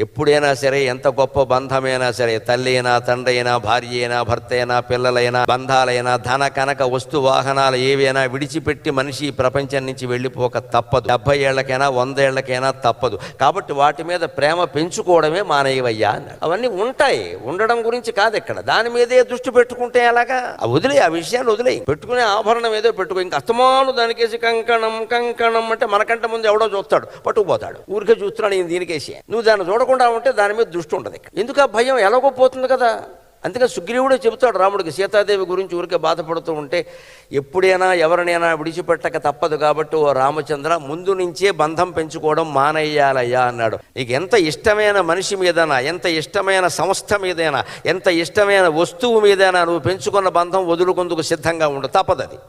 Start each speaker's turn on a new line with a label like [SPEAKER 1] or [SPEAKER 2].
[SPEAKER 1] ఎప్పుడైనా సరే, ఎంత గొప్ప బంధమైనా సరే, తల్లి అయినా, తండ్రి అయినా, భార్య అయినా, భర్త అయినా, పిల్లలైనా, బంధాలైనా, ధన కనక వస్తు వాహనాలు ఏవైనా విడిచిపెట్టి మనిషి ఈ ప్రపంచం నుంచి వెళ్ళిపోక తప్పదు. 70 ఏళ్లకైనా 100 ఏళ్లకైనా తప్పదు. కాబట్టి వాటి మీద ప్రేమ పెంచుకోవడమే మానేయవయ్యా అన్నాడు. అవన్నీ ఉంటాయి, ఉండడం గురించి కాదు ఇక్కడ. దాని మీదే దృష్టి పెట్టుకుంటే ఎలాగా? వదిలే, ఆ విషయాన్ని వదిలే. పెట్టుకునే ఆభరణం ఏదో పెట్టుకో. ఇంక అస్తమాను దానికేసి కంకణం కంకణం అంటే మనకంటే ముందు ఎవడో చూస్తాడు, పట్టుకుపోతాడు. ఊరికే చూస్తున్నాడు ఈయన దీనికేసి. నువ్వు దాన్ని చూడకుండా ఉంటే దాని మీద దృష్టి ఉండదు. ఎందుకు ఆ భయం ఎలాగో పోతుంది కదా. అందుకే సుగ్రీవుడే చెబుతాడు రాముడికి, సీతాదేవి గురించి ఊరికే బాధపడుతూ ఉంటే, ఎప్పుడైనా ఎవరినైనా విడిచిపెట్టక తప్పదు. కాబట్టి ఓ రామచంద్ర, ముందు నుంచే బంధం పెంచుకోవడం మానేయాలయ్యా అన్నాడు. నీకు ఎంత ఇష్టమైన మనిషి మీదైనా, ఎంత ఇష్టమైన సంస్థ మీదైనా, ఎంత ఇష్టమైన వస్తువు మీదైనా నువ్వు పెంచుకున్న బంధం వదులుకుందుకు సిద్ధంగా ఉండు, తప్పదది.